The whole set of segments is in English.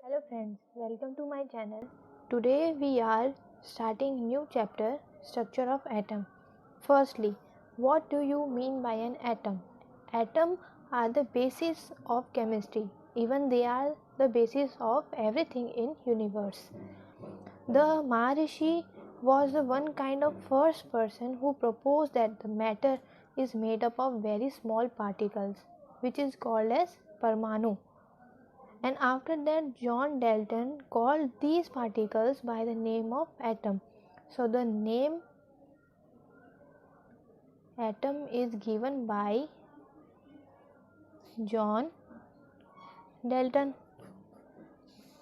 Hello friends, welcome to my channel. Today we are starting new chapter, structure of atom. Firstly, what do you mean by an atom? Atom are the basis of chemistry. Even they are the basis of everything in universe. The Maharishi was the one kind of first person who proposed that the matter is made up of very small particles, which is called as Parmanu. And after that, John Dalton called these particles by the name of atom. So the name atom is given by John Dalton.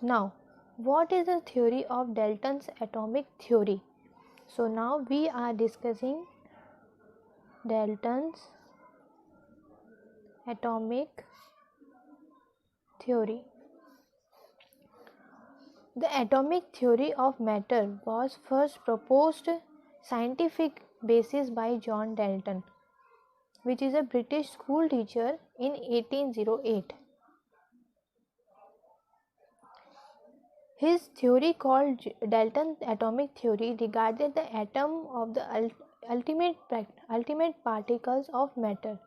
Now, what is the theory of Dalton's atomic theory? So now we are discussing Dalton's atomic theory. The atomic theory of matter was first proposed scientific basis by John Dalton, which is a British school teacher in 1808. His theory, called Dalton's atomic theory, regarded the atom of the ultimate particles of matter.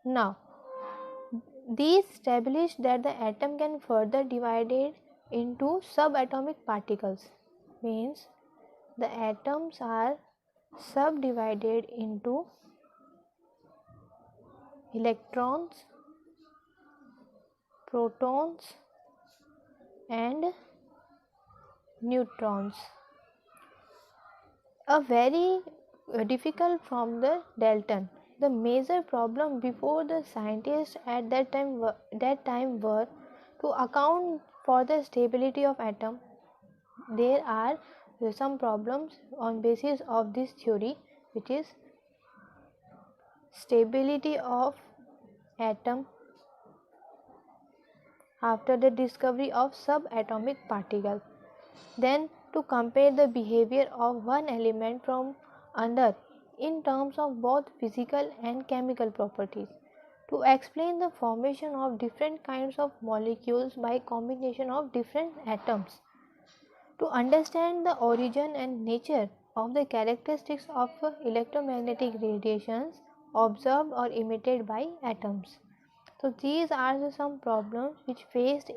Now, these established that the atom can further divided into subatomic particles, means the atoms are subdivided into electrons, protons and neutrons. A very difficult from the Dalton. The major problem before the scientists at that time were to account for the stability of atom. There are some problems on basis of this theory, which is stability of atom after the discovery of subatomic particles. Then to compare the behavior of one element from another in terms of both physical and chemical properties. To explain the formation of different kinds of molecules by combination of different atoms. To understand the origin and nature of the characteristics of electromagnetic radiations observed or emitted by atoms. So these are some problems which faced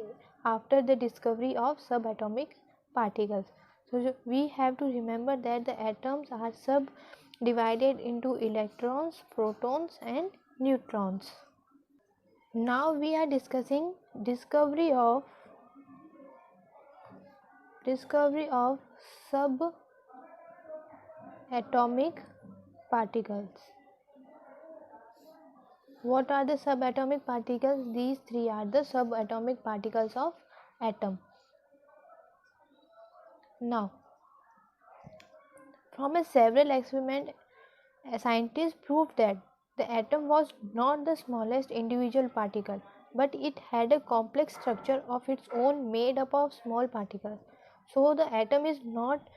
after the discovery of subatomic particles. So we have to remember that the atoms are subdivided into electrons, protons and neutrons. Now we are discussing discovery of subatomic particles. What are the subatomic particles? These three are the subatomic particles of atom. Now, from a several experiments, scientists proved that the atom was not the smallest individual particle, but it had a complex structure of its own made up of small particles. So the atom is not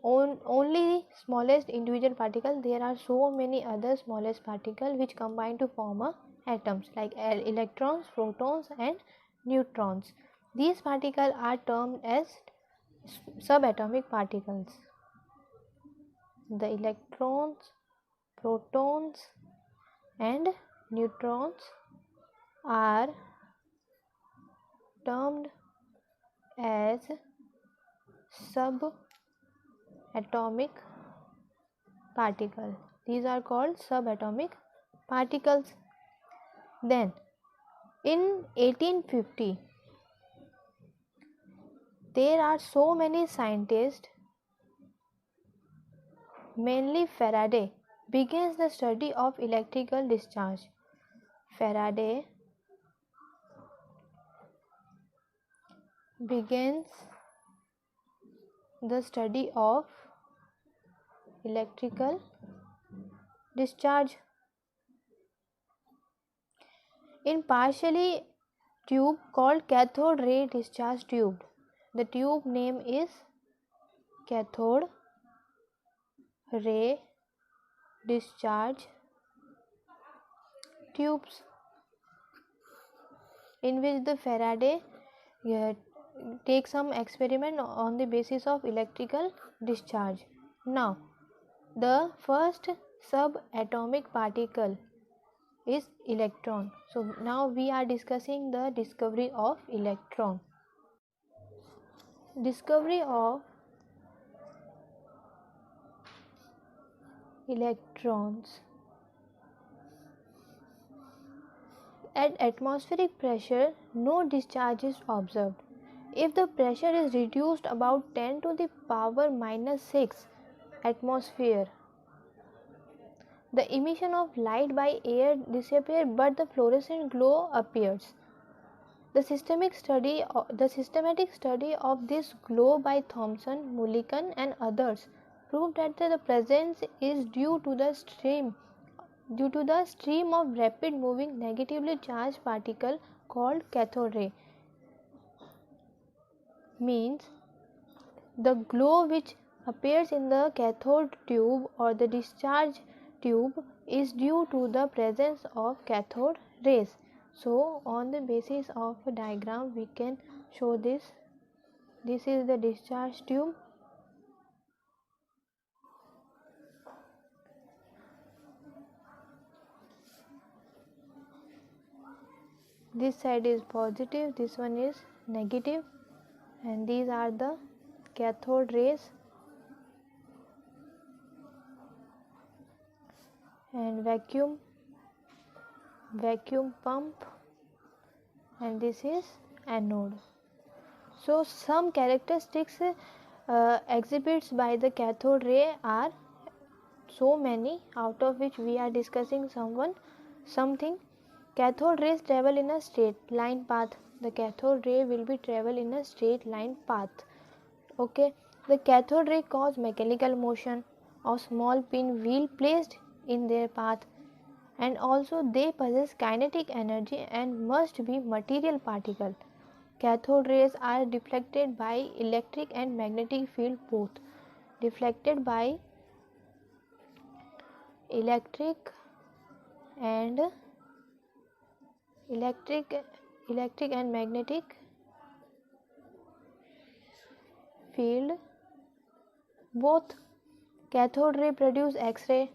only smallest individual particle. There are so many other smallest particles which combine to form atoms like electrons, protons and neutrons. These particles are termed as subatomic particles. The electrons, protons and neutrons are termed as subatomic particles. These are called subatomic particles. Then in 1850 there are so many scientists, mainly Faraday, begins the study of electrical discharge. Faraday begins the study of electrical discharge in partially tube called cathode ray discharge tube. The tube name is cathode ray discharge tubes, in which the Faraday take some experiment on the basis of electrical discharge. Now, the first subatomic particle is electron. So now we are discussing the discovery of electron. Discovery of electrons. At atmospheric pressure, no discharge is observed. If the pressure is reduced about 10 to the power minus 6 atmosphere, the emission of light by air disappears but the fluorescent glow appears. The systematic study of this glow by Thomson, Mulliken and others proved that the presence is due to the stream of rapid moving negatively charged particle called cathode ray. Means the glow which appears in the cathode tube or the discharge tube is due to the presence of cathode rays. So on the basis of a diagram we can show this. This is the discharge tube. This side is positive, this one is negative, and these are the cathode rays and vacuum pump, and this is anode. So some characteristics exhibits by the cathode ray are so many, out of which we are discussing something. Cathode rays travel in a straight line path. The cathode ray will be travel in a straight line path. Okay, the cathode ray cause mechanical motion of small pin wheel placed in their path, and also they possess kinetic energy and must be material particle. Cathode rays are deflected by electric and magnetic field both. Deflected by electric and magnetic field both. Cathode ray produced X-rays.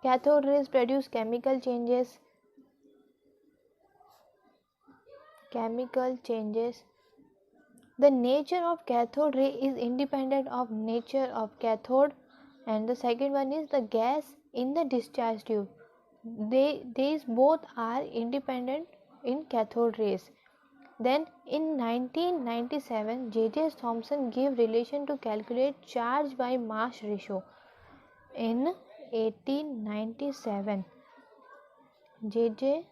Cathode rays produce chemical changes. The nature of cathode ray is independent of nature of cathode, and the second one is the gas in the discharge tube. These both are independent in cathode rays. Then in 1997, J.J. Thomson gave relation to calculate charge by mass ratio. In 1897, J.J.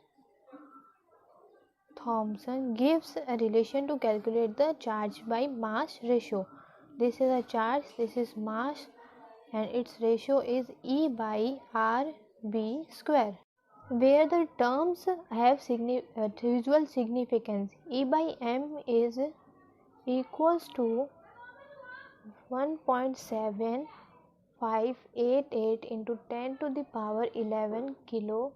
Thomson gives a relation to calculate the charge by mass ratio. This is a charge, this is mass, and its ratio is E by RB square, where the terms have visual significance. E by m is equals to 1.7588 into 10 to the power 11 kilo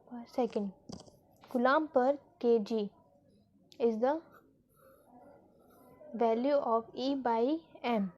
per second. Coulomb per kg is the value of E by m.